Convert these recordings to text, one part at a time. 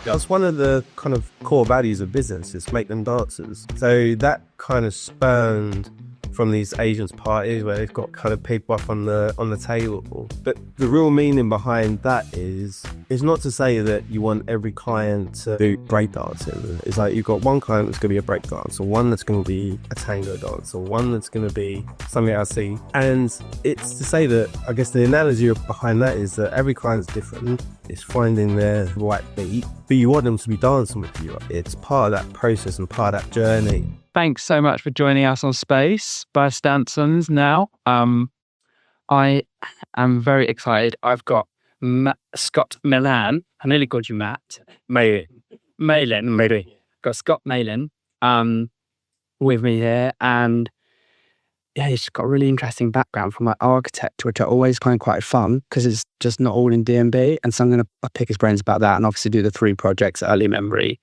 That's one of the kind of core values of business, is make them dancers. So that kind of spurned from these agents parties where they've got kind of people up on the table. But the real meaning behind that is not to say that you want every client to do break dancing. It's like you've got one client that's going to be a break dancer, one that's going to be a tango dancer, one that's going to be something else. And it's to say that, I guess the analogy behind that is that every client's different. It's finding their right beat, but you want them to be dancing with you. It's part of that process and part of that journey. Thanks so much for joining us on Space by Stansons now. I am very excited. I've got Scott Malin. I nearly called you Matt. Malin. Got Scott Malin with me here. And yeah, he's got a really interesting background from like architect, which I always find quite fun because it's just not all in D&B. And so I'm going to pick his brains about that and obviously do the 3 projects, early memory,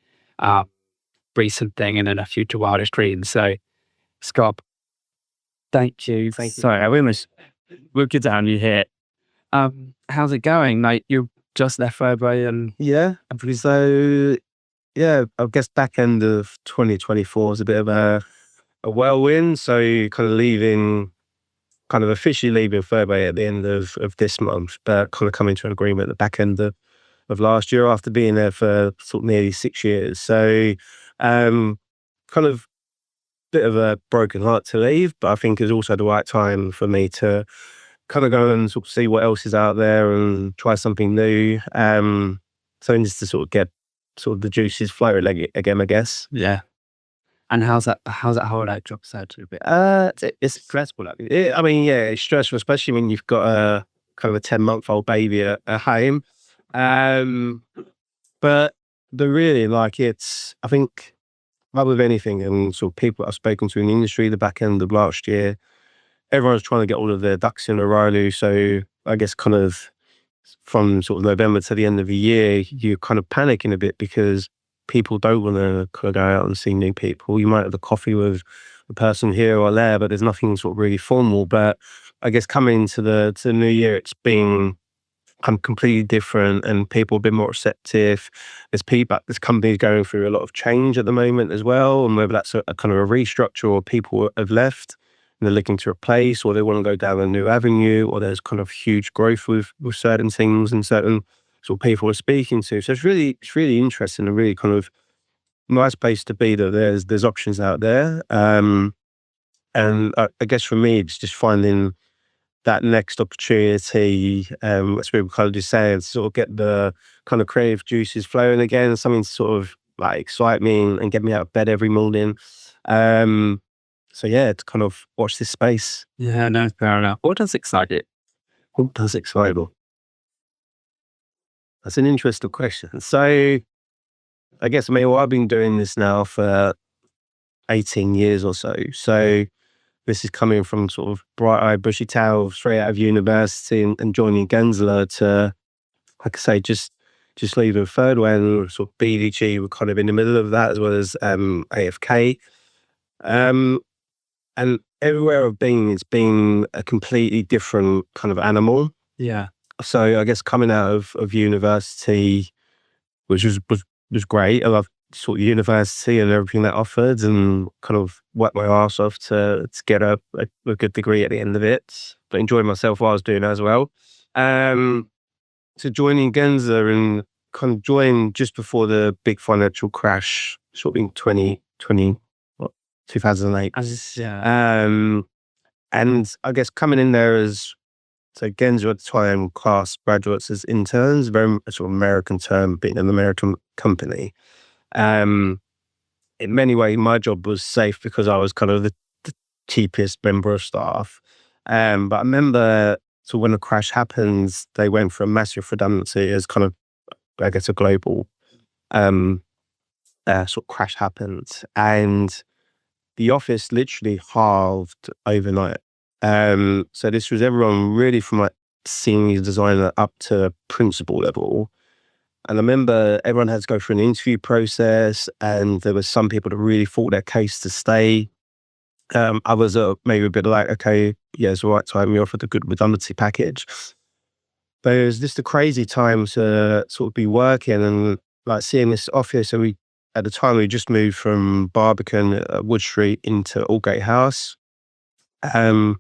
recent thing, and then a future wildest dreams. So Scott, thank you. Sorry, we'll get down you here. How's it going? Like, you just left Thirdway and So I guess back end of 2024 was a bit of a whirlwind. So kind of officially leaving Thirdway at the end of this month, but kind of coming to an agreement at the back end of last year after being there for sort of nearly 6 years. So kind of bit of a broken heart to leave, but I think it's also the right time for me to kind of go and sort of see what else is out there and try something new. So just to sort of get sort of the juices flowing again, I guess. yeah. And how's that whole like job search a bit? It's stressful. It's stressful, especially when you've got a kind of a 10-month-old baby at home. But really, like, it's, I think, rather than anything, and sort of people I've spoken to in the industry, the back end of last year, everyone's trying to get all of their ducks in a row. So I guess kind of from sort of November to the end of the year, you're kind of panicking a bit because people don't want to kind of go out and see new people. You might have a coffee with a person here or there, but there's nothing sort of really formal. But I guess coming to the new year, it's been completely different, and people have been more receptive. There's companies going through a lot of change at the moment as well, and whether that's a kind of a restructure or people have left and they're looking to replace, or they want to go down a new avenue, or there's kind of huge growth with certain things and certain sort of people we're speaking to. So it's really interesting and really kind of nice place to be, that there's options out there. And I guess for me, it's just finding that next opportunity, as we were kind of just saying, to sort of get the kind of creative juices flowing again, something to sort of like excite me and get me out of bed every morning. So yeah, to kind of watch this space. Yeah, no, fair enough. What does excite you? What does excite me? That's an interesting question. So I guess, I've been doing this now for 18 years or so. So this is coming from sort of bright-eyed, bushy-tailed, straight out of university and joining Gensler to, like I say, just leaving Thirdway, and sort of BDG were kind of in the middle of that, as well as AFK. And everywhere I've been, it's been a completely different kind of animal. Yeah. So I guess coming out of university, which was great. I loved sort of university and everything that offered, and kind of worked my arse off to get a good degree at the end of it, but enjoyed myself while I was doing that as well. So joining Gensler and kind of joined just before the big financial crash, sort of in 2008. And I guess coming in there as, so Gensler at the time class graduates as interns, very sort of American term, being an American company. In many ways, my job was safe because I was kind of the cheapest member of staff. But I remember, so when the crash happens, they went for a massive redundancy as kind of, I guess, a global sort of crash happened. And the office literally halved overnight. So this was everyone really from like senior designer up to principal level. And I remember everyone had to go through an interview process, and there were some people that really fought their case to stay. Others are maybe a bit like, okay, yeah, it's the right time, we offered a good redundancy package. But it was just a crazy time to sort of be working, and like seeing this office. So at the time, we just moved from Barbican, Wood Street into Aldgate House. And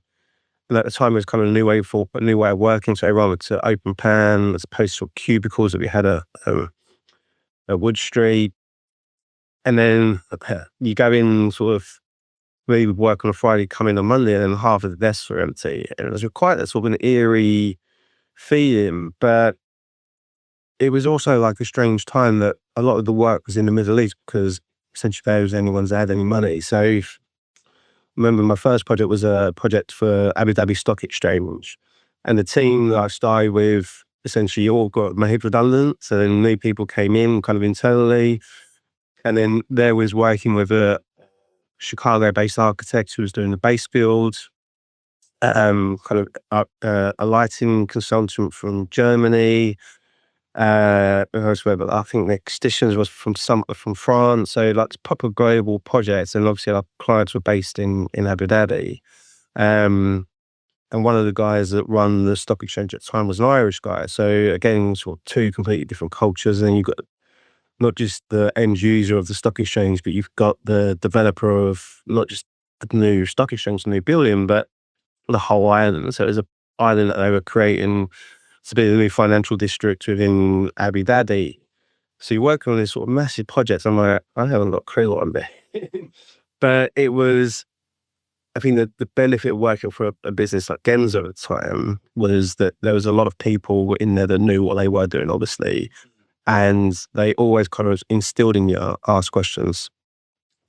at the time, it was kind of a new way of working. So everyone was to open plan as opposed to cubicles that we had at Wood Street. And then you go in sort of, we would work on a Friday, come in on Monday, and then half of the desks were empty. And it was quite a sort of an eerie feeling, but it was also like a strange time that a lot of the work was in the Middle East because essentially there was anyone's had any money. So remember my first project was a project for Abu Dhabi Stock Exchange, and the team that I started with essentially all got made redundant. So then new people came in kind of internally, and then there was working with a Chicago-based architect who was doing the base build, kind of a lighting consultant from Germany. But I think the extensions was from France. So like proper global projects, and obviously our clients were based in Abu Dhabi. And one of the guys that run the stock exchange at the time was an Irish guy. So again, sort of two completely different cultures. And you've got not just the end user of the stock exchange, but you've got the developer of not just the new stock exchange, the new building, but the whole island. So it was an island that they were creating to be the new financial district within Abu Dhabi. So you're working on this sort of massive project. I'm like, I haven't got a clue what I'm doing. But it was, I think that the benefit of working for a business like Gensler at the time was that there was a lot of people in there that knew what they were doing, obviously. And they always kind of instilled in you, ask questions.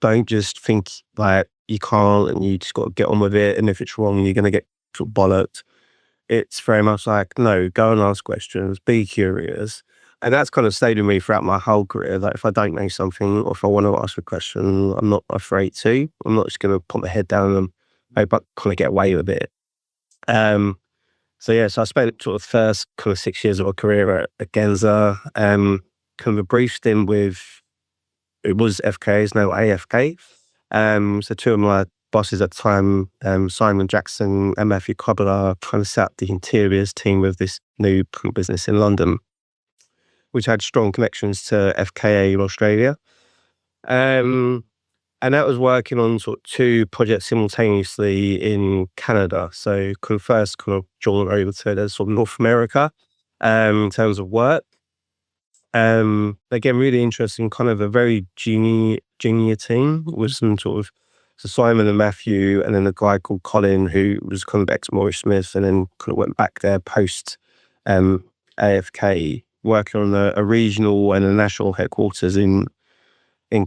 Don't just think like you can't and you just got to get on with it. And if it's wrong, you're going to get sort of bollocked. It's very much like, no, go and ask questions, be curious. And that's kind of stayed with me throughout my whole career. Like if I don't know something or if I want to ask a question, I'm not afraid to. I'm not just going to put my head down and hope I kind of get away with it. So yeah, so I spent sort of first kind of 6 years of my career at Gensler, kind of a brief stint with, it was FK, it's now AFK. So two of my bosses at the time, Simon Jackson and Matthew Cobbler, kind of set up the interiors team with this new business in London, which had strong connections to FKA in Australia. And that was working on sort of two projects simultaneously in Canada. So kind of first kind of joined over to sort of North America in terms of work. Again, really interesting, kind of a very junior team with some sort of, so Simon and Matthew, and then a guy called Colin, who was kind of ex-Morris Smith, and then kind of went back there post AFK, working on a regional and a national headquarters in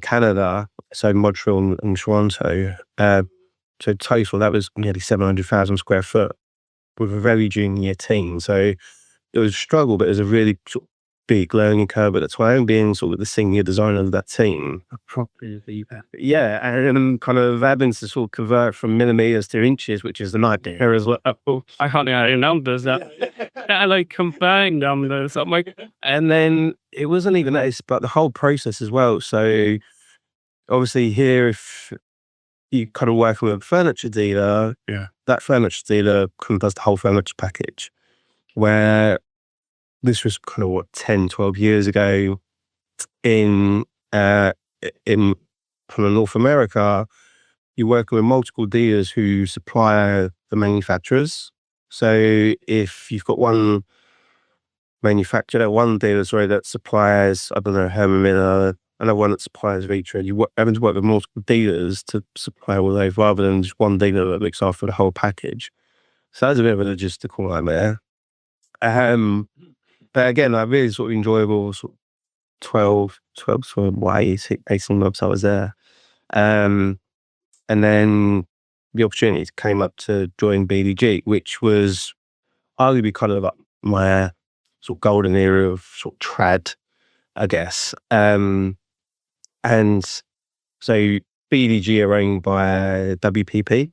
Canada, so Montreal and Toronto. So total, that was nearly 700,000 square foot with a very junior team. So it was a struggle, but it was a really sort of big learning curve at the time, being sort of the senior designer of that team. Yeah, and kind of having to sort of convert from millimeters to inches, which is the nightmare as well. I can't even numbers that. I like comparing numbers. I'm like, and then it wasn't even that, it's but the whole process as well. So obviously here, if you kind of working with a furniture dealer, that furniture dealer kind of does the whole furniture package, where this was kind of 10, 12 years ago in kind of North America, you're working with multiple dealers who supply the manufacturers. So if you've got one manufacturer, one dealer, that supplies, I don't know, Herman Miller, another one that supplies Vitra, and you having to work with multiple dealers to supply all those rather than just one dealer that looks after the whole package. So that's a bit of a logistical nightmare. But again, like really sort of enjoyable, sort of 18 months I was there. And then the opportunity came up to join BDG, which was arguably kind of like my sort of golden era of sort of trad, I guess. And so BDG are owned by WPP.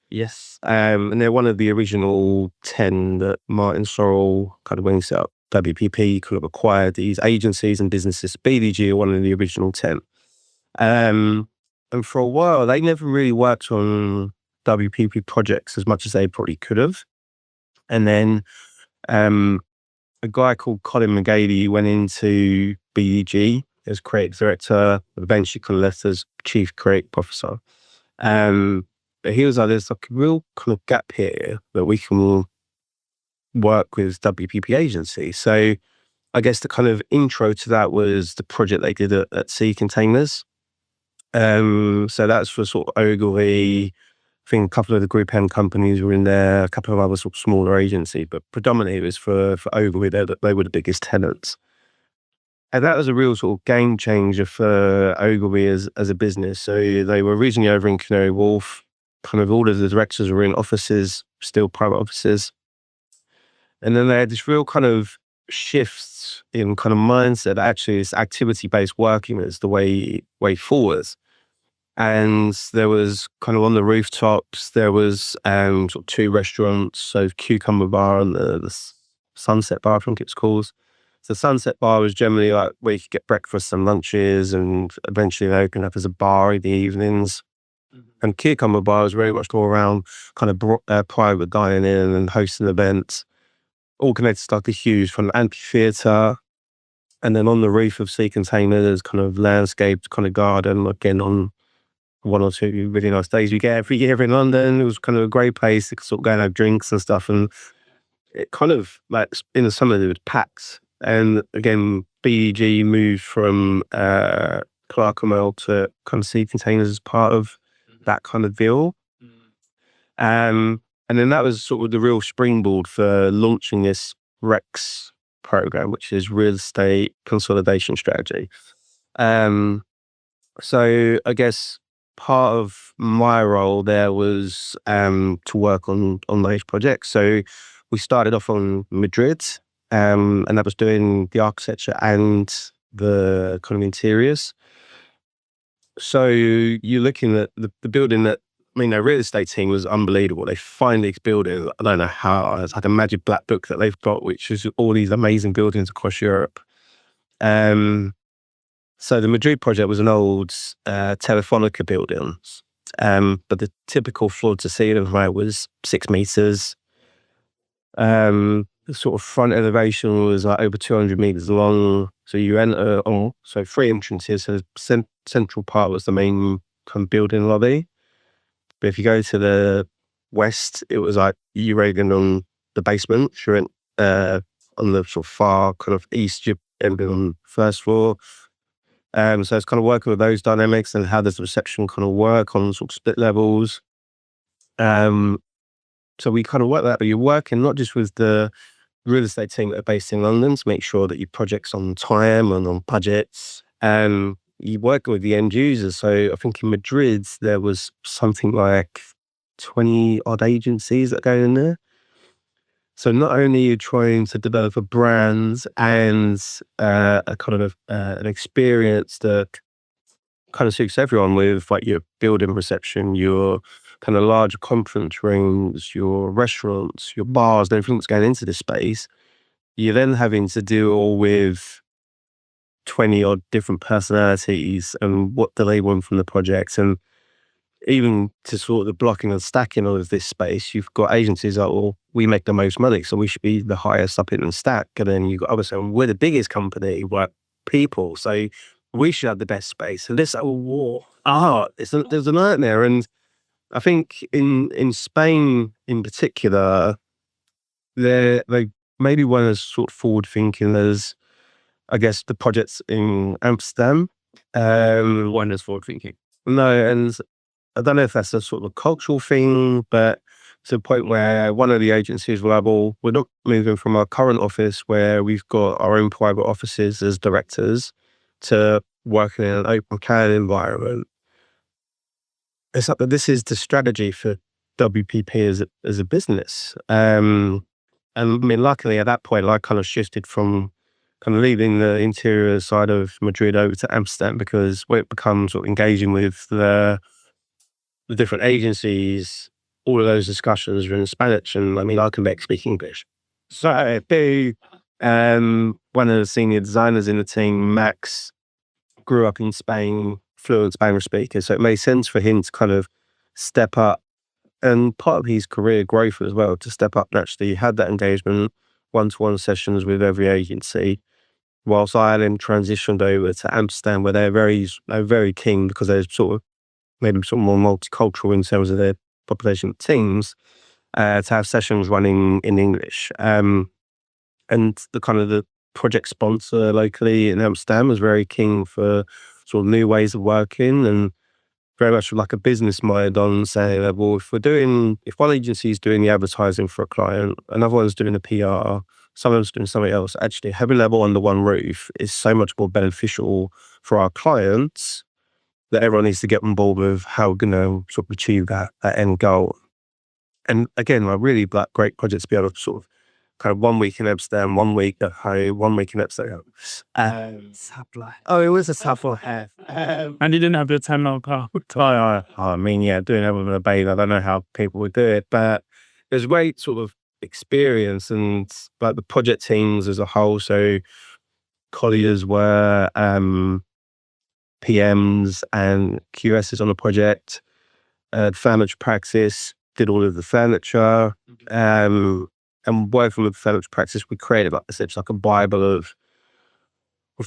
Yes. And they're one of the original 10 that Martin Sorrell kind of when he set up WPP kind of acquired these agencies and businesses. BDG are one of the original 10. And for a while, they never really worked on WPP projects as much as they probably could have. And then a guy called Colin McGady went into BEG as creative director, eventually kind of left as chief creative officer. But he was like, there's like a real kind of gap here that we can work with WPP agency. So I guess the kind of intro to that was the project they did at Sea Containers. So that's for sort of Ogilvy. I think a couple of the Group M companies were in there, a couple of other sort of smaller agencies, but predominantly it was for Ogilvy. They were the biggest tenants. And that was a real sort of game changer for Ogilvy as a business. So they were originally over in Canary Wharf. Kind of all of the directors were in offices, still private offices. And then they had this real kind of shifts in kind of mindset. Actually, this activity-based working is the way forward. And there was kind of on the rooftops, there was sort of 2 restaurants, so Cucumber Bar and the Sunset Bar, I think it's called. So Sunset Bar was generally like where you could get breakfast and lunches, and eventually they opened up as a bar in the evenings. And Cucumber Bar was very much more around kind of private dining in and hosting events, all connected to like a huge kind of amphitheatre. And then on the roof of Sea Container, there's kind of landscaped kind of garden, again on 1 or 2 really nice days you get every year in London. It was kind of a great place to sort of go and have drinks and stuff. And it kind of like in the summer it was packed. And again, BEG moved from Clerkenwell to kind of Sea Containers as part of that kind of deal. And then that was sort of the real springboard for launching this REX program, which is real estate consolidation strategy. So I guess part of my role there was to work on those projects. So we started off on Madrid, and that was doing the architecture and the kind of interiors. So you're looking at the building that, I mean, their real estate team was unbelievable. They find these buildings, I don't know how, it's like a magic black book that they've got, which is all these amazing buildings across Europe. So the Madrid project was an old Telefonica building, but the typical floor to ceiling height was 6 meters. The sort of front elevation was like over 200 meters long. So you enter on, so 3 entrances. So the central part was the main kind of building lobby. But if you go to the west, it was like you rating on the basement. You're in, on the sort of far kind of east, you're on the first floor. So it's kind of working with those dynamics and how does the reception kind of work on sort of split levels. So we kind of work that, but you're working not just with the real estate team that are based in London to make sure that your project's on time and on budgets. You work with the end users. So I think in Madrid, there was something like 20 odd agencies that go in there. So not only are you trying to develop a brand and a kind of an experience that kind of suits everyone with like your building reception, your kind of large conference rooms, your restaurants, your bars, and everything that's going into this space, you're then having to deal with 20 odd different personalities and what do they want from the project. And even to sort of the blocking and stacking of this space, you've got agencies like, well, we make the most money, so we should be the highest up in the stack. And then you've got others saying, we're the biggest company, we're people, so we should have the best space. And this war, there's a nightmare. And I think in Spain in particular, they maybe weren't as sort of forward thinking as, I guess, the projects in Amsterdam. One is forward thinking. No, and I don't know if that's a sort of a cultural thing, but to the point where one of the agencies will have, well, we're not moving from our current office where we've got our own private offices as directors to working in an open plan environment. It's like that this is the strategy for WPP as a business. And I mean, luckily at that point, I kind of shifted from kind of leaving the interior side of Madrid over to Amsterdam, because when it becomes sort of engaging with the different agencies, all of those discussions are in Spanish, and I mean, I can speak English. So one of the senior designers in the team, Max, grew up in Spain, fluent Spanish speaker, so it made sense for him to kind of step up, and part of his career growth as well, to step up and actually had that engagement, one-to-one sessions with every agency. whilst I then transitioned over to Amsterdam, where they're very keen, because they're sort of maybe sort of more multicultural in terms of their population teams, to have sessions running in English. And the kind of the project sponsor locally in Amsterdam was very keen for sort of new ways of working, and very much like a business mind on saying, well, if one agency is doing the advertising for a client, another one's doing the PR, someone's doing something else, actually having them all under one roof is so much more beneficial for our clients, that everyone needs to get on board with how we're going to sort of achieve that end goal. And again, like really like great projects to be able to sort of kind of 1 week in Amsterdam, 1 week at home, 1 week in Amsterdam. It was a tough one. And you didn't have the 10-mile car. I mean, yeah, doing that with a baby, I don't know how people would do it, but it was a great sort of experience, and like the project teams as a whole. So Colliers were PMs and QSs on the project. Furniture practice did all of the furniture. And working with furniture practice, we created like essentially like a Bible of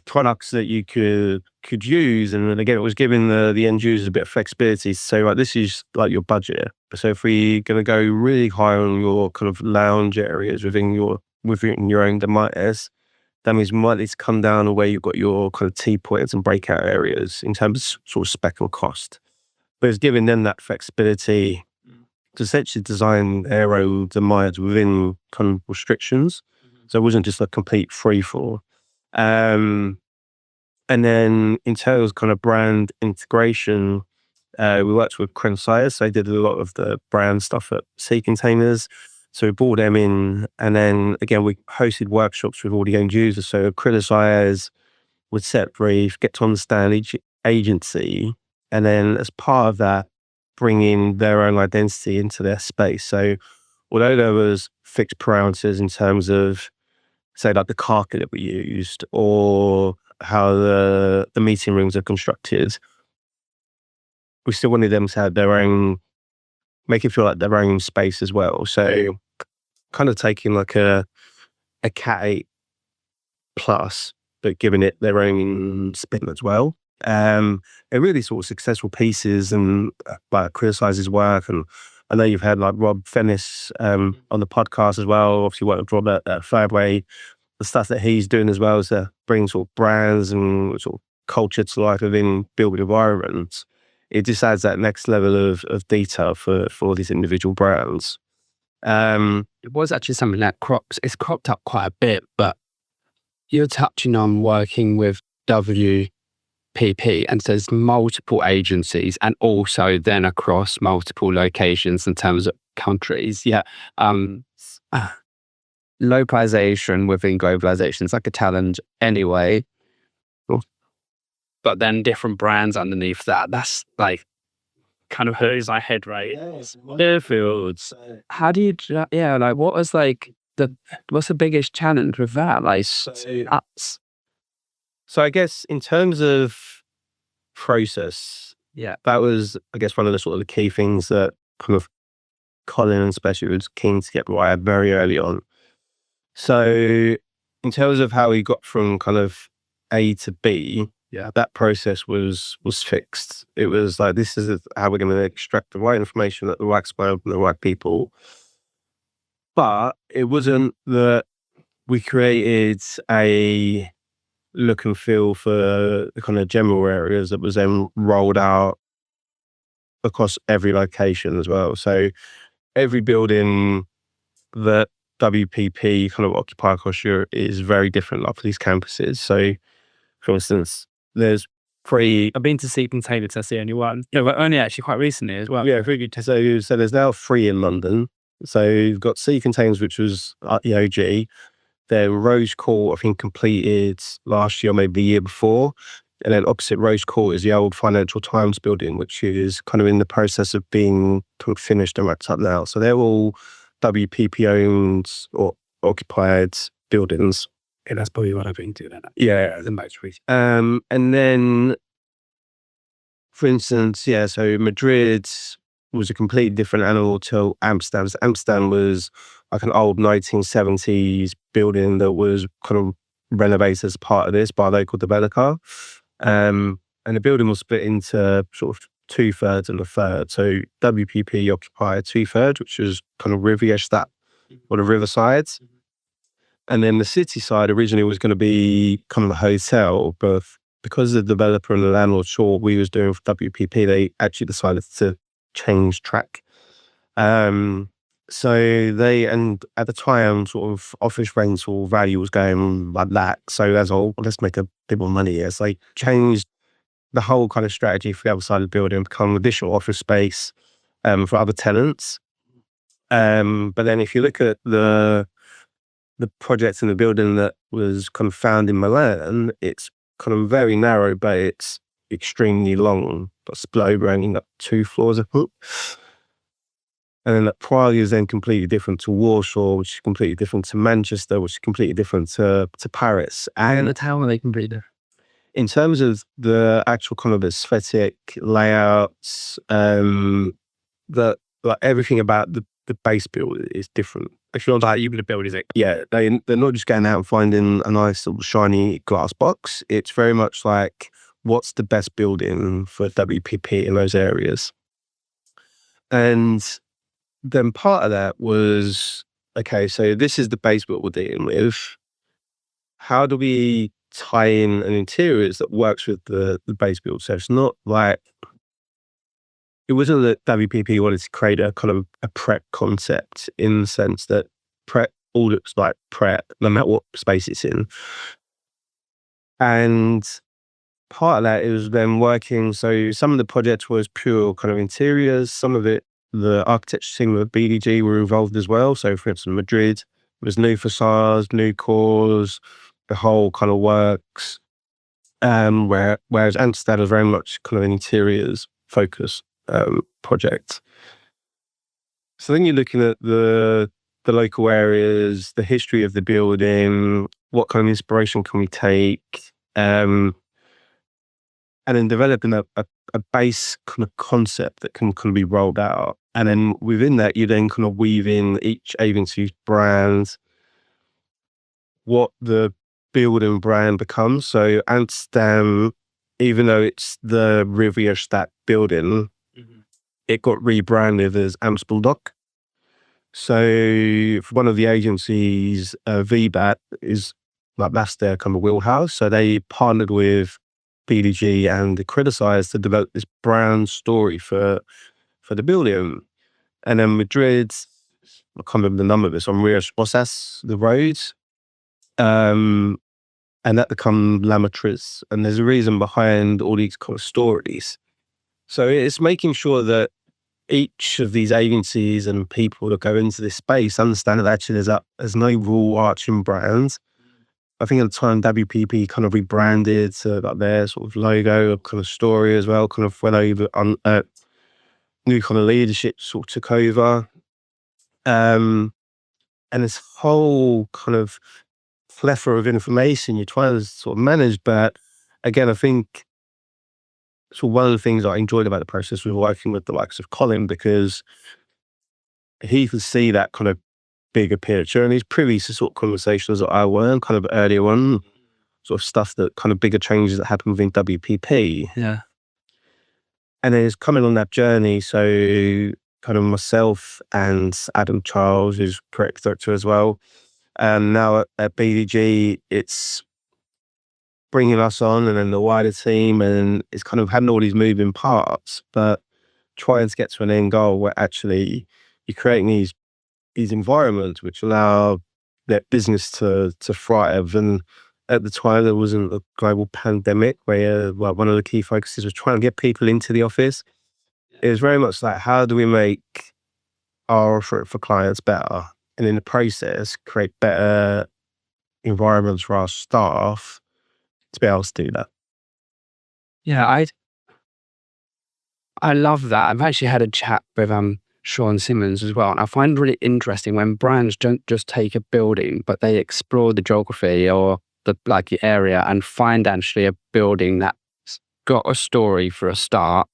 products that you could use. And then again, it was giving the end users a bit of flexibility. So like, this is like your budget. So if we're going to go really high on your kind of lounge areas within your own demise, that means we might need to come down to where you've got your kind of T points and breakout areas in terms of sort of spec and cost. But it's giving them that flexibility to essentially design their own demise within kind of restrictions. So it wasn't just a complete free fall. And then in terms of kind of brand integration, we worked with Crensire, so they did a lot of the brand stuff at Sea Containers. So we brought them in, and then again, we hosted workshops with all the end users. So Crensires would set brief, get to understand each agency, and then as part of that, bring in their own identity into their space. So although there was fixed parameters in terms of, say, like the carpet that we used or how the meeting rooms are constructed, we still wanted them to have their own, make it feel like their own space as well. So kind of taking like a Cat 8 plus, but giving it their own spin as well. They're really sort of successful pieces, and like Criticize's work. And I know you've had like Rob Fennis on the podcast as well. Obviously worked with Rob at Thirdway. The stuff that he's doing as well is to bring sort of brands and sort of culture to life within built environments. It just adds that next level of detail for these individual brands. It was actually something that it's cropped up quite a bit, but you're touching on working with WPP, and so there's multiple agencies and also then across multiple locations in terms of countries. Yeah. Localization within globalization is like a challenge anyway. But then different brands underneath that, that's like Kind of hurts my head, right? Airfields. how do you like what was like what's the biggest challenge with that? Like that's So I guess in terms of process, that was, I guess, one of the sort of the key things that kind of Colin especially was keen to get right very early on. So in terms of how we got from kind of A to B, that process was fixed. It was like, this is how we're going to extract the right information at the right scale from the right people. But it wasn't that we created a look and feel for the kind of general areas that was then rolled out across every location as well. So every building that WPP kind of occupy across Europe is very different, like for these campuses. So for instance, there's three. I've been to Sea Containers, that's the only one. No, but only actually quite recently as well. Yeah, very good. So there's now 3 in London. So you've got Sea Containers, which was the OG. Then Rose Court, I think, completed last year, maybe the year before. And then opposite Rose Court is the old Financial Times building, which is kind of in the process of being kind of finished and wrapped up now. So they're all WPP owned or occupied buildings. yeah, that's probably what I've been doing. Yeah. The most recent. And then, for instance, so Madrid was a completely different animal to Amsterdam. So Amsterdam was like an old 1970s building that was kind of renovated as part of this by a local developer. And the building was split into sort of 2/3 and a third. So WPP occupied 2/3, which was kind of river-ish, that on the riverside. And then the city side originally was going to be kind of a hotel, but because the developer and the landlord saw what we was doing for WPP, they actually decided to change track. So and at the time, sort of office rental value was going like that. So as well, let's make a bit more money here. So they changed the whole kind of strategy for the other side of the building, become additional office space for other tenants. But then if you look at the project in the building that was kind of found in Malin, it's kind of very narrow, but it's extremely long, but split over only up 2 floors of hoop. And then that Prague is then completely different to Warsaw, which is completely different to Manchester, which is completely different to Paris. And And the town are they completely different? in terms of the actual kind of aesthetic layouts, like everything about the base build is different. If you're like, even the build, is it? Yeah, they're not just going out and finding a nice little shiny glass box. It's very much like, what's the best building for WPP in those areas? And then part of that was, okay, so this is the base build we're dealing with. How do we tie in an interiors that works with the base build? So it's not like, it wasn't that WPP wanted to create a kind of a prep concept in the sense that prep all looks like prep, no matter what space it's in. And part of that is then working. So some of the project was pure kind of interiors. Some of it, the architecture team of BDG were involved as well. So for instance, Madrid was new facades, new cores, the whole kind of works. Whereas Amsterdam was very much kind of an interiors focus project. So then you're looking at the local areas, the history of the building, what kind of inspiration can we take, and then developing a base kind of concept that can kind of be rolled out. And then within that, you then kind of weave in each agency's brand, what the building brand becomes. So Amsterdam, even though it's the Riviera building, it got rebranded as Amstel. So for one of the agencies, VBAT is like, that's their kind of wheelhouse. So they partnered with BDG and Criticized to develop this brand story for the building. And then Madrid, I can't remember the number of this, on Matriz, the roads. And that become La Matriz. And there's a reason behind all these kind of stories. So it's making sure that each of these agencies and people that go into this space understand that actually there's no rule arching brands. I think at the time WPP kind of rebranded to like their sort of logo, kind of story as well, kind of went over on new kind of leadership sort of took over. And this whole kind of plethora of information you're trying to sort of manage. But again, I think so one of the things I enjoyed about the process was working with the likes of Colin, because he could see that kind of bigger picture and he's privy to sort of conversations that I were kind of earlier on, sort of stuff that kind of bigger changes that happen within WPP. Yeah. And then it's coming on that journey. So kind of myself and Adam Charles, who's creative director as well. And now at BDG, it's bringing us on and then the wider team, and it's kind of having all these moving parts, but trying to get to an end goal where actually you're creating these environments which allow their business to thrive. And at the time there wasn't a global pandemic where one of the key focuses was trying to get people into the office. It was very much like, how do we make our offer for clients better, and in the process create better environments for our staff to be able to do that. Yeah, I love that. I've actually had a chat with Sean Simmons as well, and I find it really interesting when brands don't just take a building, but they explore the geography or the area and find actually a building that's got a story for a start,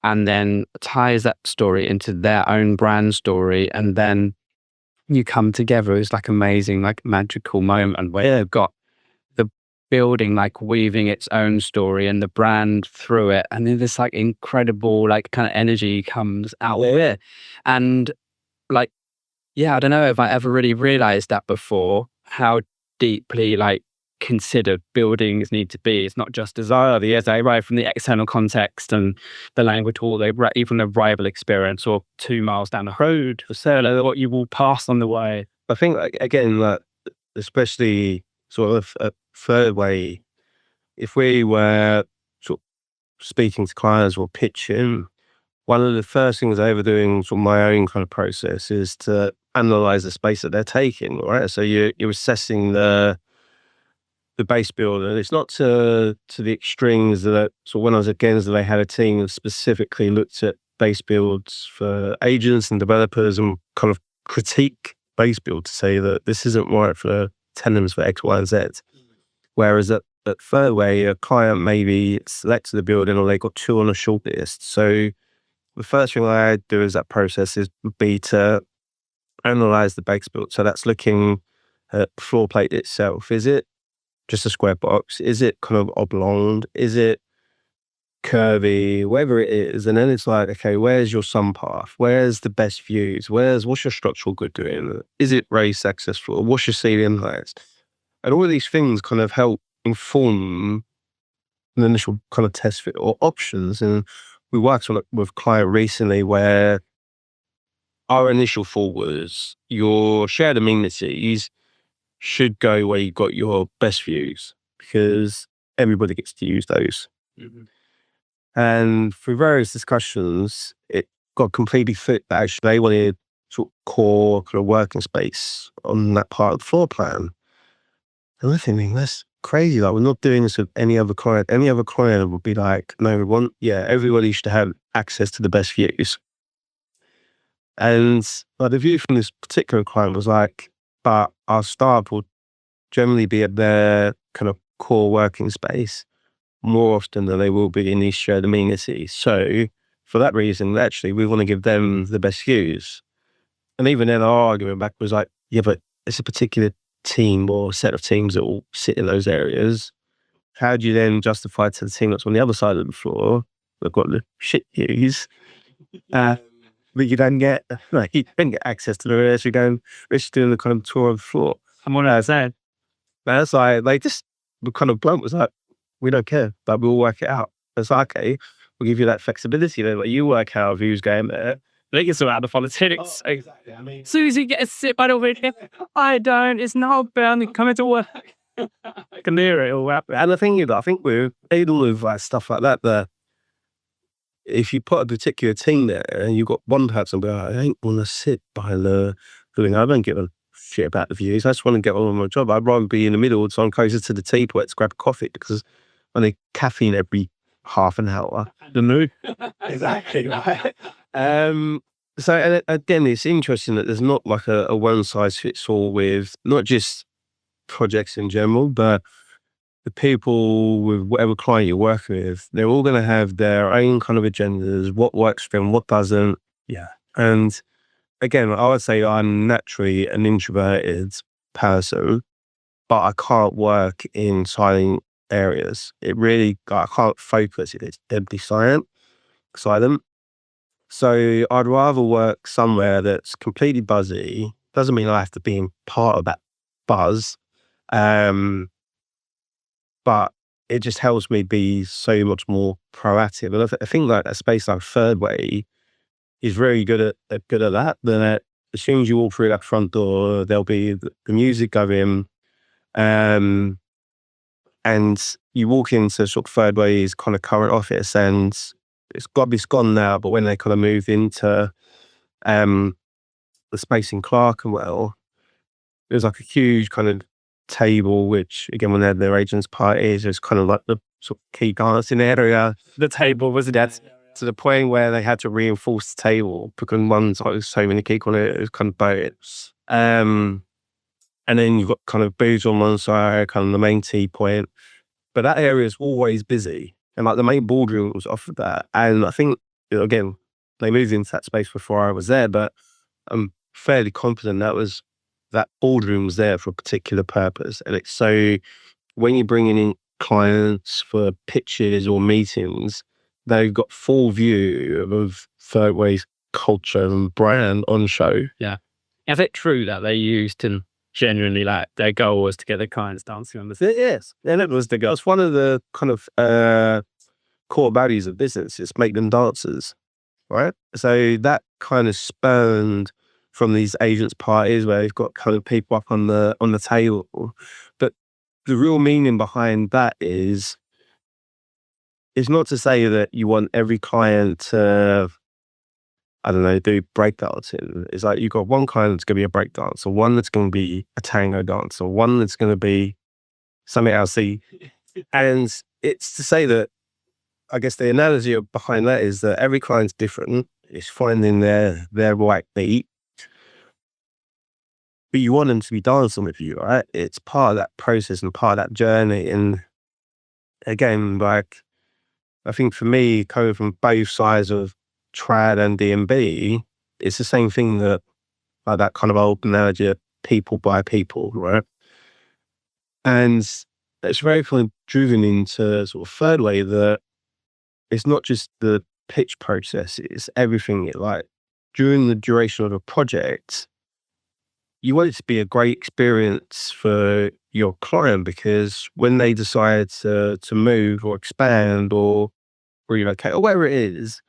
and then ties that story into their own brand story, and then you come together. It's like amazing, like magical moment where they've got building, like weaving its own story and the brand through it, and then this like incredible like kind of energy comes out of it. And like, yeah, I don't know if I ever really realized that before, how deeply like considered buildings need to be. It's not just desire, yes, they arrive from the external context and the language, or they even the arrival experience, or 2 miles down the road, so what you will pass on the way. I think again, like, especially sort of a Thirdway, if we were sort of speaking to clients or pitching, one of the first things I ever do in sort of my own kind of process is to analyze the space that they're taking, right? So you're assessing the base build, and it's not to the extremes that, so when I was at Gensler, they had a team that specifically looked at base builds for agents and developers and kind of critique base build to say that this isn't right for tenants for X, Y, and Z. Whereas at Thirdway, a client maybe selected the building or they got 2 on a short list. So the first thing I do as that process would be to analyze the base build. So that's looking at floor plate itself. Is it just a square box? Is it kind of oblong? Is it curvy? Whatever it is. And then it's like, okay, where's your sun path? Where's the best views? What's your structural good doing? Is it raised access floor? What's your ceiling heights? And all of these things kind of help inform an initial kind of test fit or options. And we worked on it with a client recently where our initial thought was your shared amenities should go where you got your best views, because everybody gets to use those. Mm-hmm. And through various discussions, it got completely fit that actually they wanted sort of core kind of working space on that part of the floor plan. And we're thinking, that's crazy. Like, we're not doing this with any other client. Any other client would be like, no, everybody should have access to the best views. And the view from this particular client was like, but our staff will generally be at their kind of core working space more often than they will be in these shared amenities. So for that reason, actually, we want to give them the best views. And even then, our argument back was like, yeah, but it's a particular team or set of teams that will sit in those areas. How do you then justify to the team that's on the other side of the floor, they've got the shit views, but you don't get, like, you don't get access to the areas you go, we're just doing the kind of tour of the floor. I'm on that side. That's like, they just were kind of blunt, was like, we don't care, but we'll work it out. It's like, okay, we'll give you that flexibility then, like, you work out who's going there. They can sort out the politics. Oh, exactly. I mean, Susie, get a sit by the window. I don't. It's not bound coming to work. I can hear it all happen. and the thing is, I think we're able with stuff like that, if you put a particular team there and you've got one person be like, I ain't want to sit by the thing, I don't give a shit about the views, I just want to get on with my job. I'd rather be in the middle, so I'm closer to the tea pot to grab a coffee, because I need caffeine every half an hour. The mood. Exactly, right. So, and again, it's interesting that there's not like a one size fits all with not just projects in general, but the people with whatever client you're working with, they're all going to have their own kind of agendas, what works for them, what doesn't. Yeah. And again, I would say I'm naturally an introverted person, but I can't work in silent areas. It really, I can't focus. It's deadly silent. So I'd rather work somewhere that's completely buzzy. Doesn't mean I have to be in part of that buzz. But it just helps me be so much more proactive. And I think like a space like Thirdway is very good at that. Then as soon as you walk through that front door, there'll be the music going, and you walk into sort of Thirdway's kind of current office, and it's gone now. But when they kind of moved into the space in Clerkenwell, there's like a huge kind of table, which again, when they had their agents parties, it's kind of like the sort of key dancing area. The table was that. To the point where they had to reinforce the table because one's like so many people on it, it was kind of bowed. And then you've got kind of booths on one side, kind of the main tea point. But that area is always busy. And like the main boardroom was off of that. And I think, again, they moved into that space before I was there, but I'm fairly confident that boardroom was there for a particular purpose. And it's so when you're bringing in clients for pitches or meetings, they've got full view of Thirdway's culture and brand on show. Is it true that they used to genuinely like their goal was to get the clients dancing on the stage? Yes, and it was the goal. It's one of the kind of core values of business is make them dancers, right? So that kind of spurned from these agents parties where they've got kind of people up on the table. But the real meaning behind that is, it's not to say that you want every client to, I don't know, do breakdancing. It's like you've got one client that's going to be a breakdancer, one that's going to be a tango dancer, one that's going to be something else. And it's to say that, I guess the analogy behind that is that every client's different. It's finding their right beat. But you want them to be dancing with you, right? It's part of that process and part of that journey. And again, like, I think for me, coming from both sides of trad and D&B, it's the same thing that, like that kind of old analogy of people by people, right? And it's very kind of driven into sort of Thirdway that it's not just the pitch process, it's everything. Like during the duration of a project, you want it to be a great experience for your client, because when they decide to move or expand or relocate or whatever it is,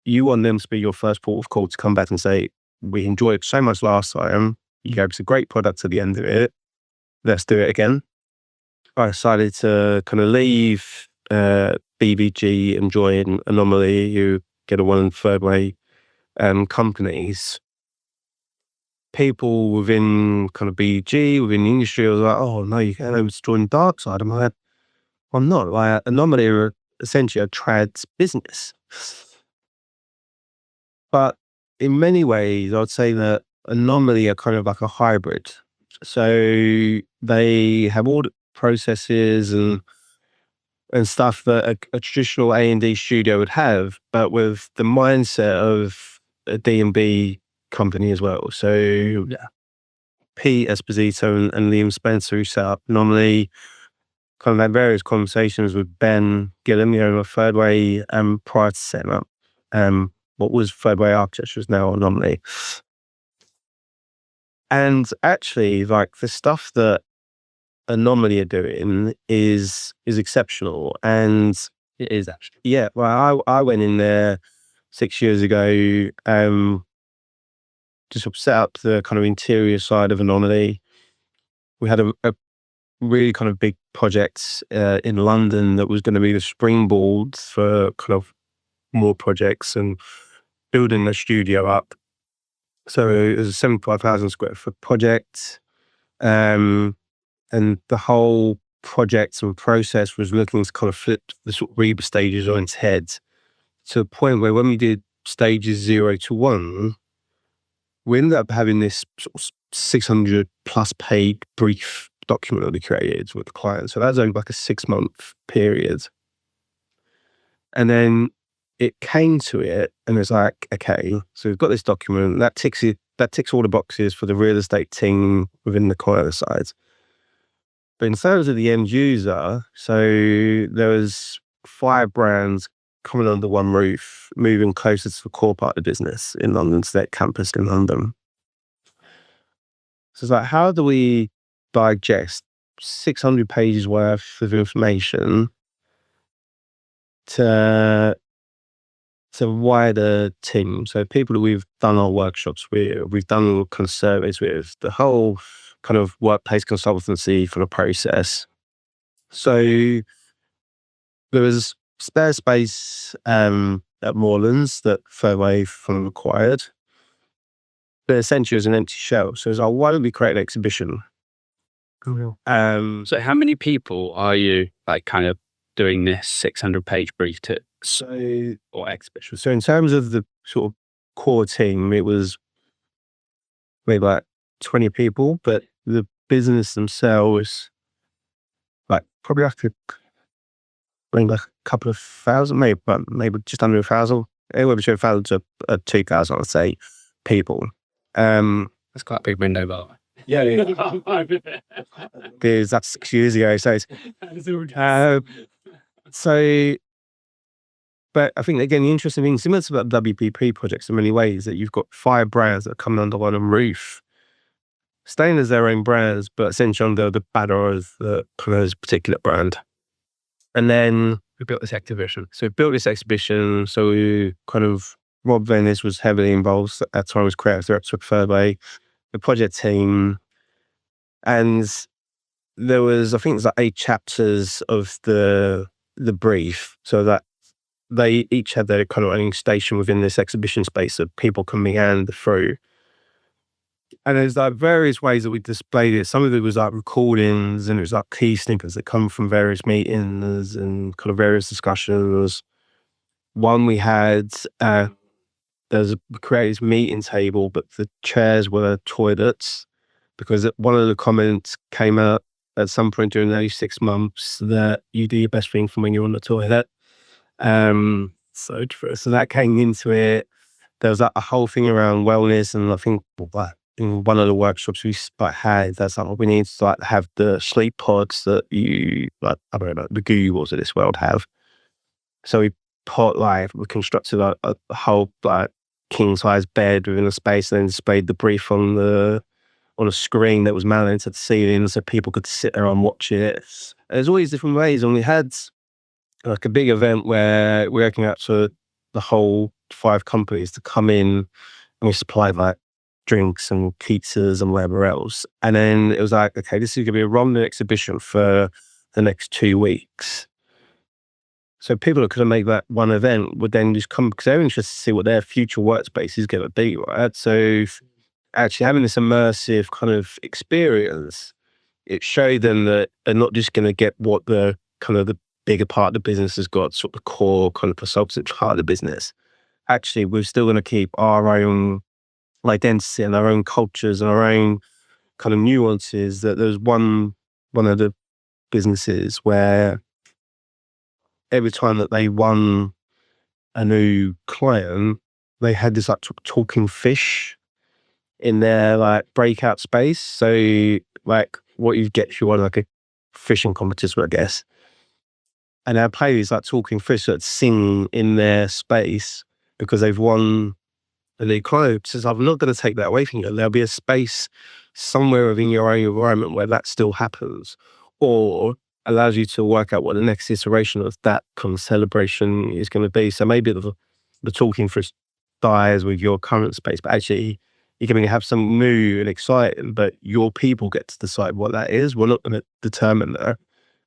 you want them to be your first port of call to come back and say, we enjoyed it so much last time. You gave us a great product at the end of it. Let's do it again. I decided to kind of leave BBG and join Anomaly, who get a one and Thirdway companies. People within kind of BG, within the industry, was like, oh no, you can't join Dark Side. I'm like, I'm not. Like, Anomaly are essentially a trad business. But in many ways, I'd say that Anomaly are kind of like a hybrid. So they have all the processes and stuff that a traditional A&D studio would have, but with the mindset of a D&B company as well. So Pete Esposito and Liam Spencer, who set up Anomaly, kind of had various conversations with Ben Gillam, the owner of Thirdway, prior to setting up what was Thirdway Architecture, is now Anomaly. And actually, like, the stuff that Anomaly are doing is exceptional. And It is actually. yeah, well, I went in there 6 years ago, just set up the kind of interior side of Anomaly. We had a really kind of big project in London that was going to be the springboard for kind of more projects and building the studio up. So it was a 75,000 square foot project. And the whole project and process was looking to kind of flip the sort of Reba stages on its head, to the point where when we did stages 0 to 1, we ended up having this sort of 600 plus page brief document that we created with the client. So that was only like a 6-month period. And then it came to it and it's like, okay, so we've got this document that ticks all the boxes for the real estate team within the client side. But in terms of the end user, so there was 5 brands coming under one roof, moving closer to the core part of the business in London, to that campus in London. So it's like, how do we digest 600 pages worth of information to wider team? So people that we've done our workshops with, we've done kind of surveys with, the whole kind of workplace consultancy for the process. So there was spare space at Morelands that Thirdway acquired, but essentially it was an empty shell. So it was like, why don't we create an exhibition? So how many people are you like kind of doing this 600-page brief to? Or exhibition. So in terms of the sort of core team, it was maybe like 20 people, but the business themselves, like probably maybe like a couple of thousand, maybe just under 1,000, anywhere between 1,000 to 2,000, I'd say, people. That's quite a big window, by the way. because that's 6 years ago. So, but I think again, the interesting thing, similar to the WPP projects in many ways, that you've got 5 brands that are coming under one roof, staying as their own brands, but essentially under the banner of the particular brand. And then we built this exhibition. So we built this exhibition. So we kind of, Rob Venice was heavily involved at the time as creative director of Thirdway, the project team. And there was, I think it was like 8 chapters of the brief. So that they each had their kind of own station within this exhibition space that people can meander through. And there's like various ways that we displayed it. Some of it was like recordings, and it was like key snippets that come from various meetings and kind of various discussions. One we had, there's a creators meeting table, but the chairs were toilets, because one of the comments came out at some point during those 6 months that you do your best thing from when you're on the toilet. So that came into it. There was like a whole thing around wellness, and I think in one of the workshops we had, that's like, we need to like have the sleep pods that you like, I don't know, the Googles of this world have. So we constructed a whole like king size bed within a space, and then displayed the brief on a screen that was mounted to the ceiling, so people could sit there and watch it. There's always different ways, and we had like a big event where we're opening up to the whole 5 companies to come in, and we supplied like drinks and pizzas and whatever else. And then it was like, okay, this is going to be a rolling exhibition for the next 2 weeks. So people that couldn't make that one event would then just come because they're interested to see what their future workspace is going to be, right? So actually having this immersive kind of experience, it showed them that they're not just going to get what the kind of the bigger part of the business has got, sort of the core kind of consultative part of the business. Actually, we're still going to keep our own identity and our own cultures and our own kind of nuances. That there's one of the businesses where every time that they won a new client, they had this like talking fish in their like breakout space. So like what you get if you want like a fishing competition, I guess. And our players like talking fish that sing in their space because they've won a new client. Says, I'm not going to take that away from you. There'll be a space somewhere within your own environment where that still happens, or allows you to work out what the next iteration of that kind of celebration is going to be. So maybe the talking fish dies with your current space, but actually you're going to have something new and exciting, but your people get to decide what that is. We're not going to determine that.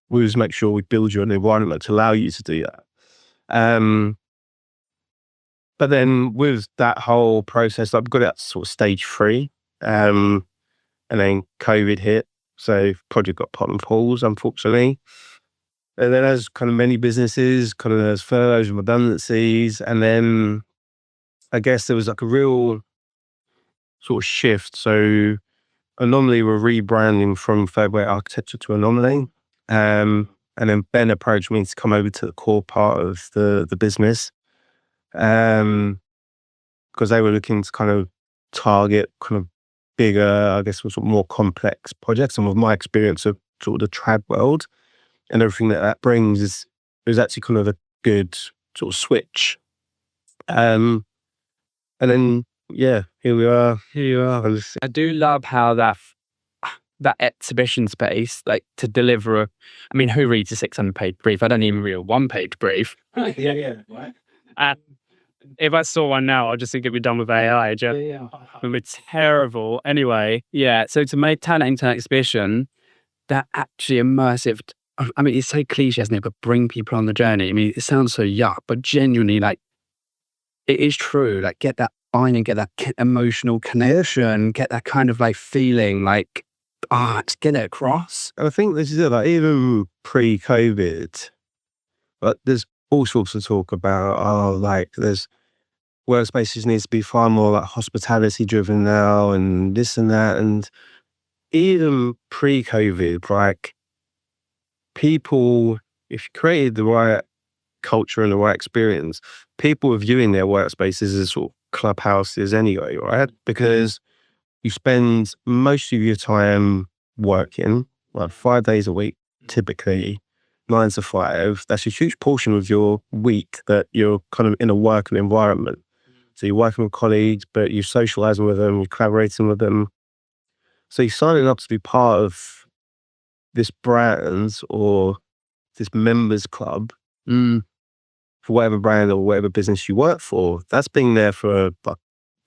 We'll just make sure we build you an environment to allow you to do that. But then with that whole process, I've got it at sort of stage 3, and then COVID hit. So project got put on pause, unfortunately. And then as kind of many businesses, kind of there's furloughs and redundancies. And then I guess there was like a real sort of shift. So Anomaly were rebranding from Thirdway Architecture to Anomaly. And then Ben approached me to come over to the core part of the business. Because they were looking to kind of target kind of bigger, I guess, sort of more complex projects. And with my experience of sort of the trad world and everything that brings, is actually kind of a good sort of switch. And then, yeah, here we are. I do love how that exhibition space, like to deliver I mean, who reads a 600-page brief? I don't even read a 1-page brief. Yeah. Right. And if I saw one now, I'd just think it'd be done with AI. It would be terrible. Anyway, yeah. So to make talent into an exhibition, that actually immersive. I mean, it's so cliche, isn't it? But bring people on the journey. I mean, it sounds so yuck, but genuinely, like, it is true. Like, get that finding, get that emotional connection, get that kind of like feeling, like, just get it across. I think this is it. Like even pre-COVID, but there's all sorts of talk about like there's workspaces needs to be far more like hospitality driven now and this and that. And even pre-COVID, like people, if you created the right culture and the right experience, people were viewing their workspaces as sort of clubhouses anyway, right? Because you spend most of your time working, like 5 days a week, typically 9 to 5. That's a huge portion of your week that you're kind of in a working environment. So you're working with colleagues, but you're socializing with them, you're collaborating with them. So you're signing up to be part of this brand or this members club for whatever brand or whatever business you work for. That's been there for like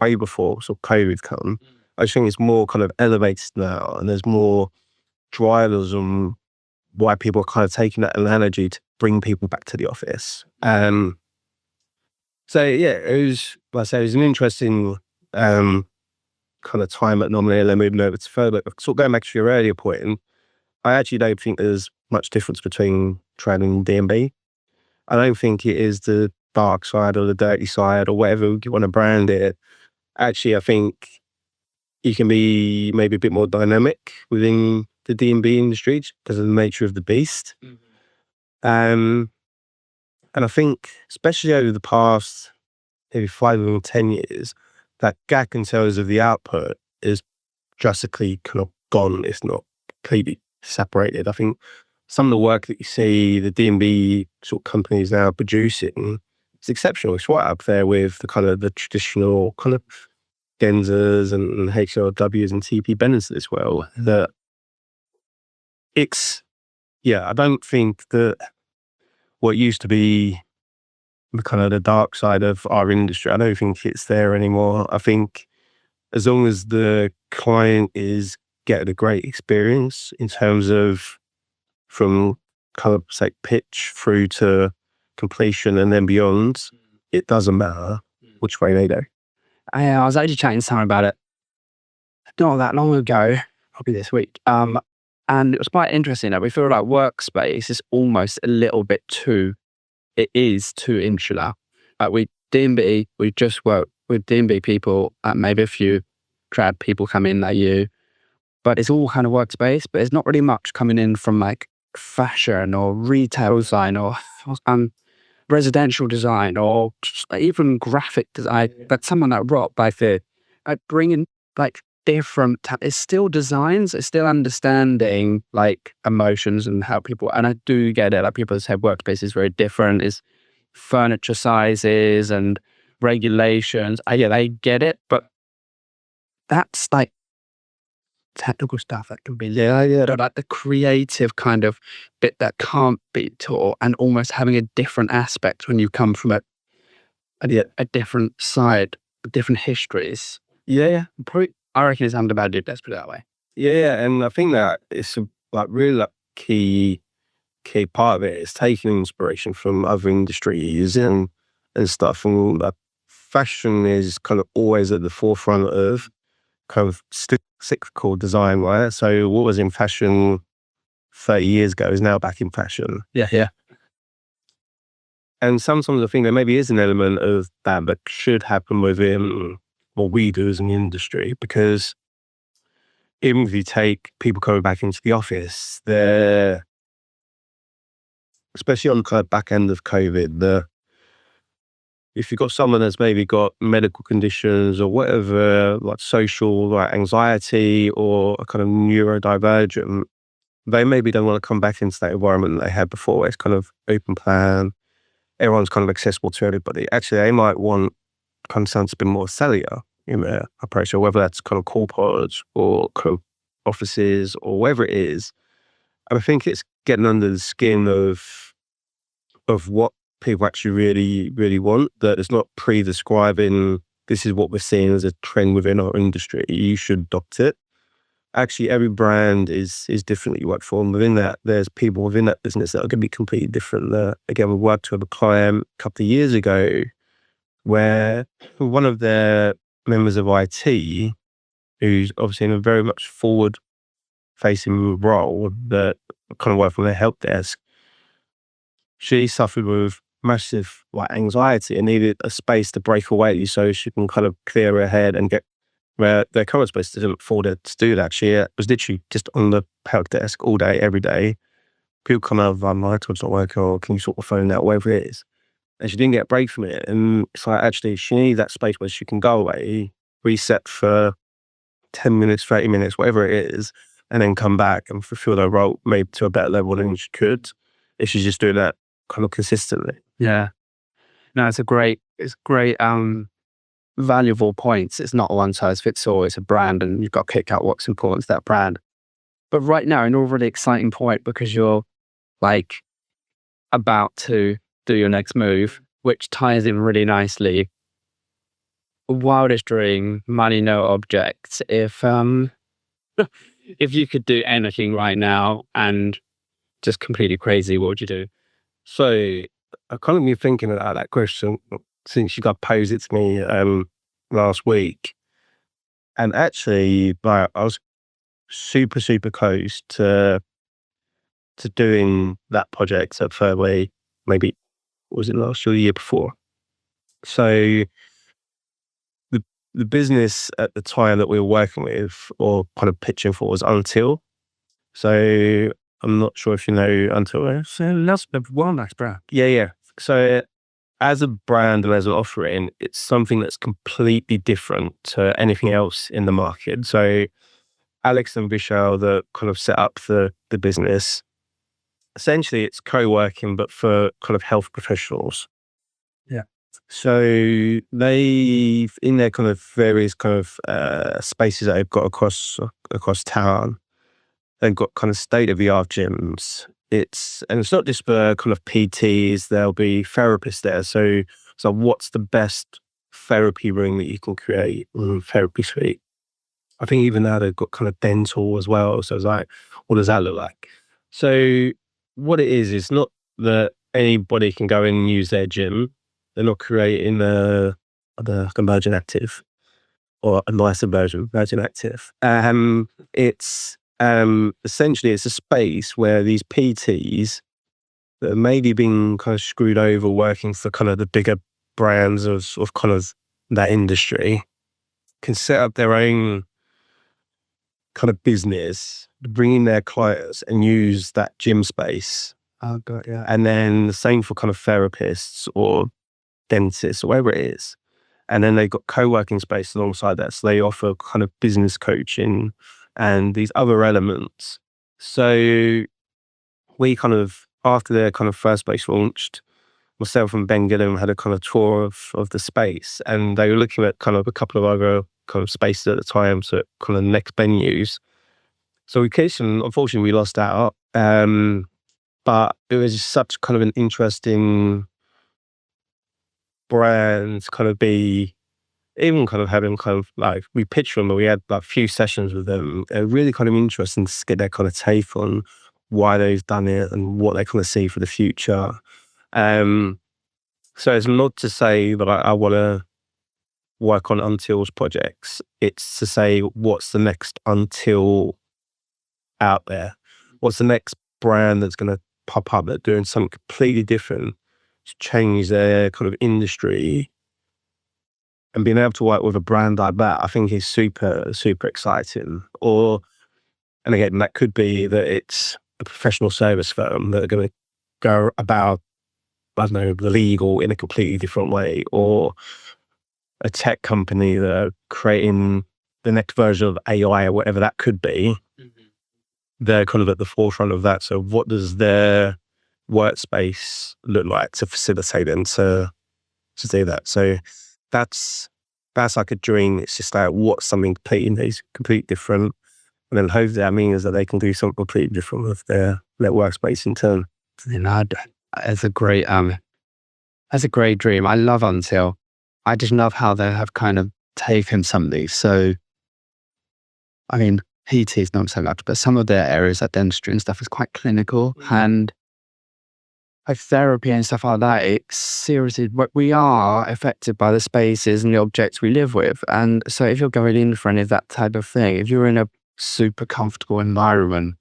way before sort of COVID come. I just think it's more kind of elevated now, and there's more drivers on why people are kind of taking that analogy to bring people back to the office. So yeah, it was, like I say, it was an interesting kind of time at Nominee and then moving over to Thirdway. Sort of going back to your earlier point, I actually don't think there's much difference between trading and D&B. I don't think it is the dark side or the dirty side or whatever you want to brand it. Actually, I think you can be maybe a bit more dynamic within the D&B industry because of the nature of the beast. And I think, especially over the past maybe 5 or 10 years, that gap in terms of the output is drastically kind of gone. It's not completely separated. I think some of the work that you see the D&B sort of companies now producing is exceptional. It's right up there with the kind of the traditional kind of Genslers and HLWs and TP Bennetts as well. That it's, yeah, I don't think that what used to be the kind of the dark side of our industry, I don't think it's there anymore. I think as long as the client is getting a great experience in terms of from kind of say pitch through to completion and then beyond, it doesn't matter which way they go. I was actually chatting to someone about it not that long ago, probably this week. And it was quite interesting that we feel like workspace is almost a little bit too, it is too insular. Like D&B, we just work with D&B people, maybe a few trad people come in like you, but it's all kind of workspace, but there's not really much coming in from like fashion or retail design or residential design or even graphic design. But someone like Rob, like bringing like different, it's still designs, it's still understanding like emotions and how people, and I do get it, like people say workspace is very different, is furniture sizes and regulations. I get it, but that's like technical stuff that can be like the creative kind of bit that can't be taught, and almost having a different aspect when you come from a different side, different histories. Probably, I reckon it's something about it. Let's put it that way. And I think that it's like really like key part of it is taking inspiration from other industries and stuff. And like fashion is kind of always at the forefront of kind of cyclical design, right? So what was in fashion 30 years ago is now back in fashion. Yeah. And sometimes I think there maybe is an element of that should happen within what we do as an industry, because even if you take people coming back into the office, they're, especially on the kind of back end of COVID, if you've got someone that's maybe got medical conditions or whatever, like social, like anxiety or a kind of neurodivergent, they maybe don't want to come back into that environment that they had before. It's kind of open plan. Everyone's kind of accessible to everybody. Actually, they might want kind of sound a bit more cellular in their approach, so whether that's kind of corporates or kind of offices or whatever it is. And I think it's getting under the skin of what people actually really want, that it's not pre-describing this is what we're seeing as a trend within our industry, you should adopt it. Actually, every brand is different that you work for, and within that there's people within that business that are going to be completely different. Again, we worked with a client a couple of years ago where one of their members of IT, who's obviously in a very much forward facing role that kind of worked from their help desk, she suffered with massive like anxiety and needed a space to break away so she can kind of clear her head and get where their current space didn't afford her to do that. She was literally just on the help desk all day, every day. People come out of my laptop's not working, or can you sort of phone out, whatever it is. And she didn't get a break from it. And it's like, actually, she needs that space where she can go away, reset for 10 minutes, 30 minutes, whatever it is, and then come back and fulfill their role maybe to a better level than she could if she's just doing that kind of consistently. Yeah. No, it's great, valuable points. It's not a one size fits all. It's a brand, and you've got to pick out what's important to that brand. But right now, an really exciting point, because you're like about to do your next move, which ties in really nicely. Wildest dream, money, no objects. If you could do anything right now and just completely crazy, what would you do? So I've kind of been thinking about that question since you got posed it to me last week. And actually, I was super, super close to doing that project at Thirdway, maybe, was it last year or the year before? So the business at the time that we were working with or kind of pitching for was Until. So I'm not sure if you know Until. So that's the wellness brand. Yeah. So as a brand and as an offering, it's something that's completely different to anything else in the market. So Alex and Vishal, that kind of set up the business, essentially it's co-working, but for kind of health professionals. Yeah. So they've, in their kind of various kind of spaces that they've got across town, they've got kind of state-of-the-art gyms. It's not just for kind of PTs, there'll be therapists there. So what's the best therapy room that you can create? Therapy suite. I think even now they've got kind of dental as well. So it's like, what does that look like? So what it is not that anybody can go in and use their gym. They're not creating a Virgin Active or a nicer version of Virgin Active. It's essentially it's a space where these PTs that are maybe being kind of screwed over working for kind of the bigger brands of kind of that industry can set up their own kind of business, bring in their clients and use that gym space. Oh god, yeah. And then the same for kind of therapists or dentists or whatever it is. And then they've got co-working space alongside that. So they offer kind of business coaching and these other elements. So we kind of, after their kind of first space launched, myself and Ben Gilliam had a kind of tour of the space, and they were looking at kind of a couple of other kind of spaces at the time, so kind of next venues. So we cased, and unfortunately we lost out. But it was just such kind of an interesting brand to kind of be, even kind of having kind of like, we pitched them, but we had like a few sessions with them. Really kind of interesting to get their kind of take on why they've done it and what they kind of see for the future. So it's not to say that I want to work on Until's projects. It's to say, what's the next Until out there? What's the next brand that's going to pop up that's doing something completely different to change their kind of industry? And being able to work with a brand like that, I think is super, super exciting. And again, that could be that it's a professional service firm that are going to go about, I don't know, the legal in a completely different way, or a tech company that are creating the next version of AI or whatever that could be. Mm-hmm. They're kind of at the forefront of that. So what does their workspace look like to facilitate them to do that? So that's like a dream. It's just like, what's something completely different, and then hopefully that means that they can do something completely different with their workspace in turn. You know, it's a great dream. I love Until. I just love how they have kind of taken something. So, I mean, PT is not so much, but some of their areas like dentistry and stuff is quite clinical, and like therapy and stuff like that. It's seriously, we are affected by the spaces and the objects we live with. And so if you're going in for any of that type of thing, if you're in a super comfortable environment,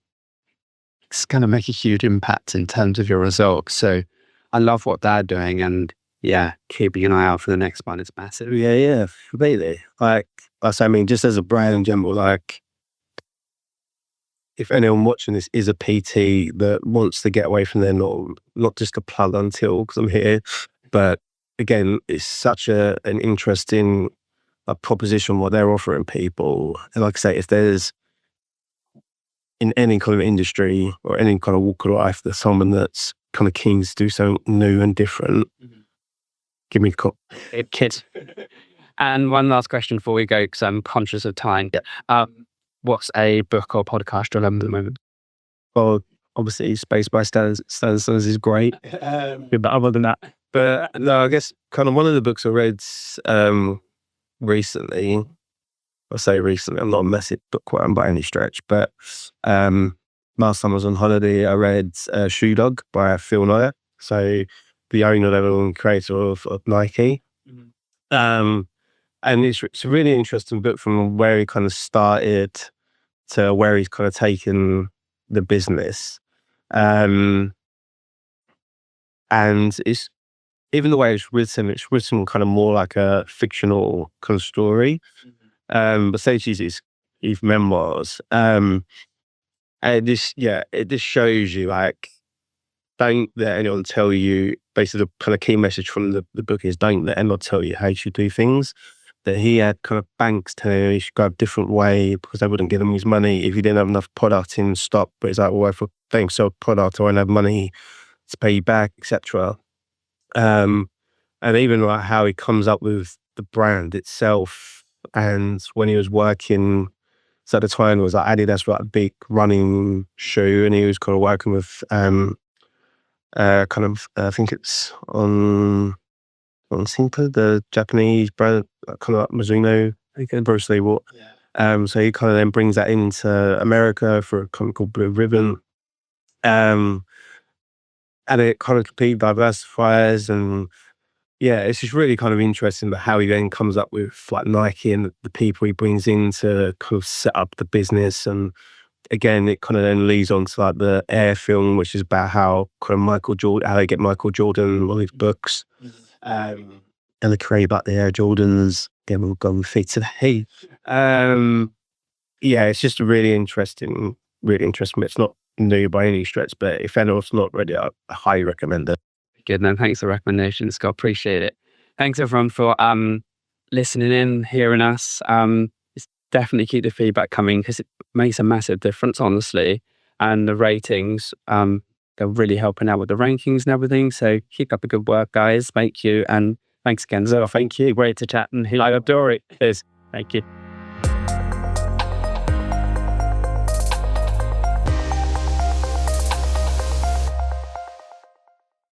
it's going to make a huge impact in terms of your results. So I love what they're doing, and yeah, keeping an eye out for the next one is massive. Yeah, completely. Like I mean, just as a brand in general, like if anyone watching this is a PT that wants to get away from their norm, not just to plug Until because I'm here, but again, it's such an interesting a proposition, what they're offering people. And like I say, if there's in any kind of industry or any kind of walk of life, there's someone that's kind of keen to do something new and different, give me a call. Kid. And one last question before we go, because I'm conscious of time. What's a book or podcast you're loving at the moment? Well, obviously, Space by Stanislas is great. But other than that, but no, I guess kind of one of the books I read recently. I say recently, I'm not a massive bookworm by any stretch, but last time I was on holiday, I read Shoe Dog by Phil Knight, so the owner and creator of Nike. And it's a really interesting book from where he kind of started to where he's kind of taken the business. And it's, even the way it's written kind of more like a fictional kind of story. But essentially it's his memoirs. And it just shows you, like, don't let anyone tell you, basically the kind of key message from the book is, don't let anyone tell you how you should do things. That he had kind of banks telling him he should go a different way because they wouldn't give him his money if he didn't have enough product in stock. But it's like, well, if I don't sell product, I won't have money to pay you back, etc. And even like how he comes up with the brand itself. And when he was working, so at the time it was like Adidas, like a big running shoe, and he was kind of working with I think it's on Simple, the Japanese brand, kind of like Mizuno, Bruce Lee bought. So he kind of then brings that into America for a company called Blue Ribbon. And it kind of completely diversifies, and yeah, it's just really kind of interesting about how he then comes up with like Nike and the people he brings in to kind of set up the business. And again, it kind of then leads on to like the Air film, which is about how kind of Michael Jordan, how they get Michael Jordan all these books. And the create about the Air Jordans. Again, we'll go with feet today. Yeah, it's just really interesting. It's not new by any stretch, but if anyone's not ready, I highly recommend it. Good, man. Thanks for the recommendation, Scott. Appreciate it. Thanks everyone for listening in, hearing us. Definitely keep the feedback coming because it makes a massive difference, honestly. And the ratings, they're really helping out with the rankings and everything. So keep up the good work, guys. Thank you. And thanks again. So thank you. Great to chat and hear your story. Cheers. Thank you.